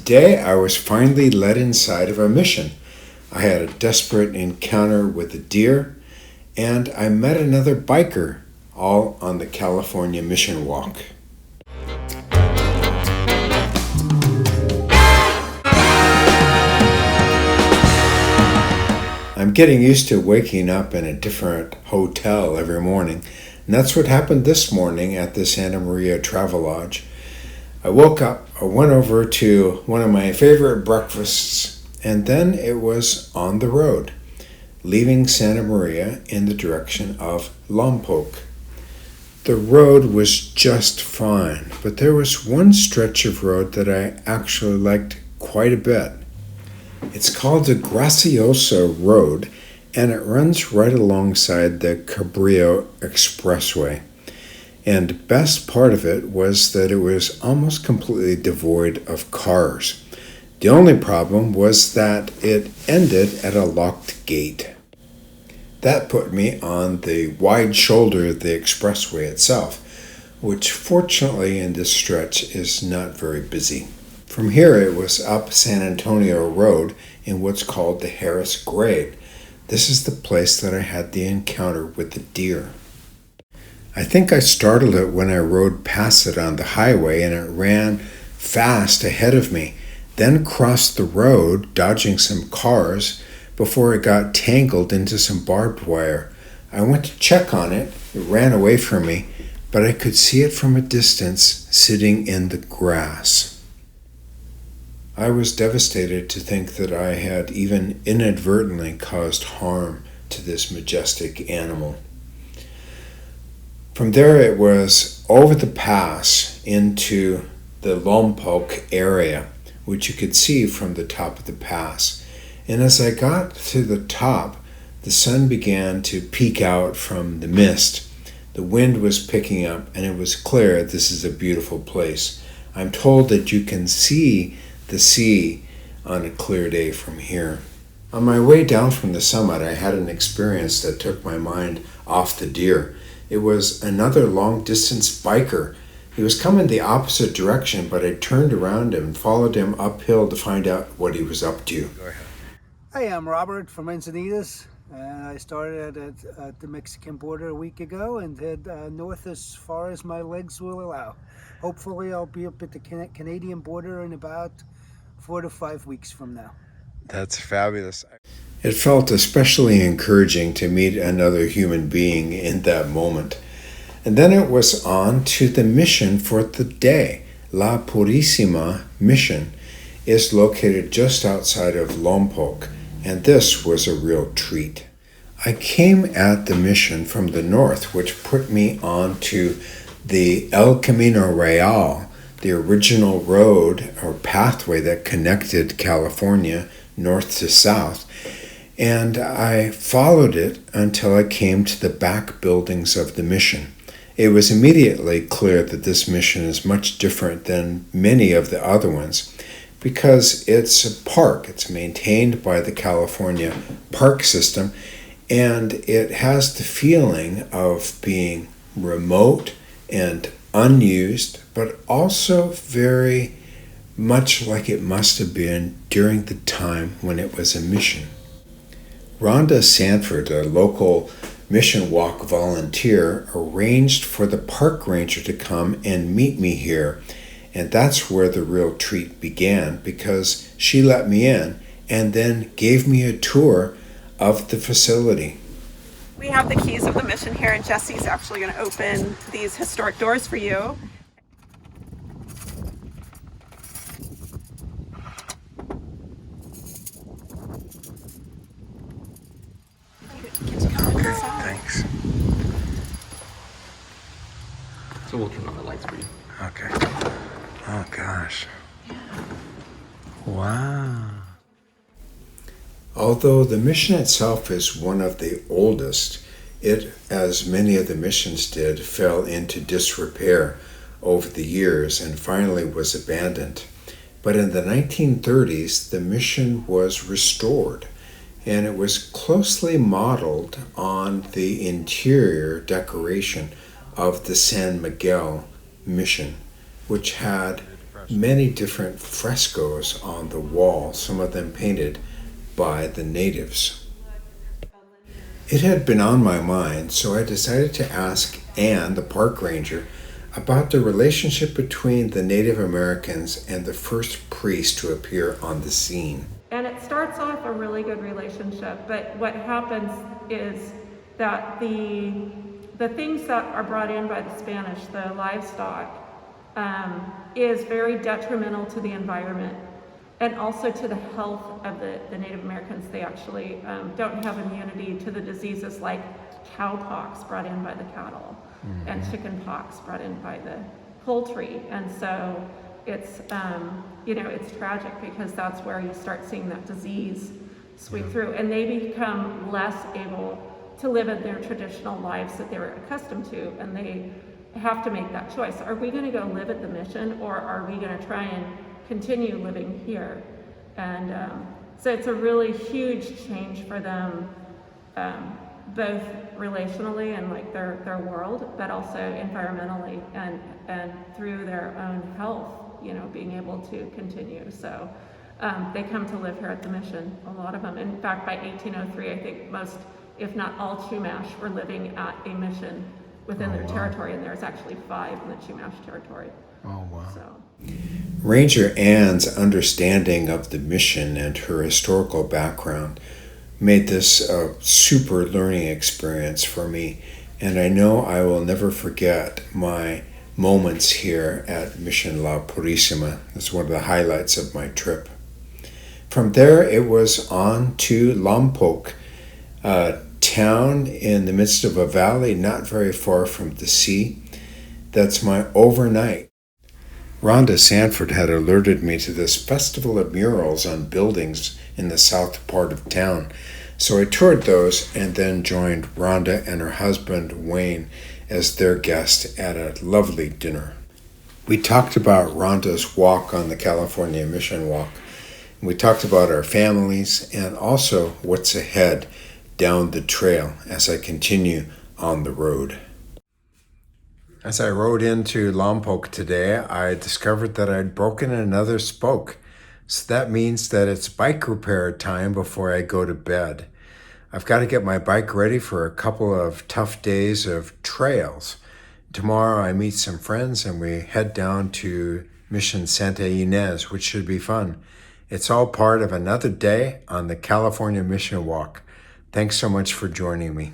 Today I was finally led inside of a mission. I had a desperate encounter with a deer, and I met another biker, all on the California Mission Walk. I'm getting used to waking up in a different hotel every morning, and that's what happened this morning at the Santa Maria Travelodge. I woke up, I went over to one of my favorite breakfasts, and then it was on the road, leaving Santa Maria in the direction of Lompoc. The road was just fine, but there was one stretch of road that I actually liked quite a bit. It's called the Graciosa Road, and it runs right alongside the Cabrillo Expressway. And the best part of it was that it was almost completely devoid of cars. The only problem was that it ended at a locked gate. That put me on the wide shoulder of the expressway itself, which fortunately in this stretch is not very busy. From here it was up San Antonio Road in what's called the Harris Grade. This is the place that I had the encounter with the deer. I think I startled it when I rode past it on the highway, and it ran fast ahead of me, then crossed the road, dodging some cars, before it got tangled into some barbed wire. I went to check on it. It ran away from me, but I could see it from a distance sitting in the grass. I was devastated to think that I had even inadvertently caused harm to this majestic animal. From there it was over the pass into the Lompoc area, which you could see from the top of the pass. And as I got to the top, the sun began to peek out from the mist. The wind was picking up, and it was clear this is a beautiful place. I'm told that you can see the sea on a clear day from here. On my way down from the summit, I had an experience that took my mind off the deer. It was another long-distance biker. He was coming the opposite direction, but I turned around and followed him uphill to find out what he was up to. Go ahead. Hi, I'm Robert from Encinitas. I started at the Mexican border a week ago and head north as far as my legs will allow. Hopefully I'll be up at the Canadian border in about 4 to 5 weeks from now. That's fabulous. It felt especially encouraging to meet another human being in that moment. And then it was on to the mission for the day. La Purisima mission is located just outside of Lompoc, and this was a real treat. I came at the mission from the north, which put me on to the El Camino Real, the original road or pathway that connected California north to south. And I followed it until I came to the back buildings of the mission. It was immediately clear that this mission is much different than many of the other ones because it's a park. It's maintained by the California park system, and it has the feeling of being remote and unused, but also very much like it must have been during the time when it was a mission. Rhonda Sanford, a local Mission Walk volunteer, arranged for the park ranger to come and meet me here. And that's where the real treat began, because she let me in and then gave me a tour of the facility. We have the keys of the mission here, and Jesse's actually going to open these historic doors for you. Thanks. So we'll turn on the lights for you. Okay. Oh gosh. Wow. Although the mission itself is one of the oldest, it, as many of the missions did, fell into disrepair over the years and finally was abandoned. But in the 1930s, the mission was restored, and it was closely modeled on the interior decoration of the San Miguel mission, which had many different frescoes on the wall, some of them painted by the natives. It had been on my mind, so I decided to ask Anne, the park ranger, about the relationship between the Native Americans and the first priest to appear on the scene. And it starts off a really good relationship, but what happens is that the things that are brought in by the Spanish, the livestock, is very detrimental to the environment and also to the health of the Native Americans. They actually don't have immunity to the diseases like cowpox brought in by the cattle and chicken pox brought in by the poultry. And so it's, it's tragic because that's where you start seeing that disease sweep through, and they become less able to live in their traditional lives that they were accustomed to, and they have to make that choice. Are we going to go live at the mission, or are we going to try and continue living here? And so it's a really huge change for them, both relationally and like their world, but also environmentally and through their own health, being able to continue. So they come to live here at the mission, a lot of them. In fact, by 1803, I think most, if not all, Chumash were living at a mission within their territory, and there's actually 5 in the Chumash territory. Oh, wow. So. Ranger Ann's understanding of the mission and her historical background made this a super learning experience for me, and I know I will never forget my moments here at Mission La Purisima. It's one of the highlights of my trip. From there, it was on to Lompoc, a town in the midst of a valley not very far from the sea. That's my overnight. Rhonda Sanford had alerted me to this festival of murals on buildings in the south part of town. So I toured those and then joined Rhonda and her husband Wayne as their guest at a lovely dinner. We talked about Rhonda's walk on the California Mission Walk. We talked about our families and also what's ahead down the trail as I continue on the road. As I rode into Lompoc today, I discovered that I'd broken another spoke. So that means that it's bike repair time before I go to bed. I've got to get my bike ready for a couple of tough days of trails. Tomorrow I meet some friends and we head down to Mission Santa Ynez, which should be fun. It's all part of another day on the California Mission Walk. Thanks so much for joining me.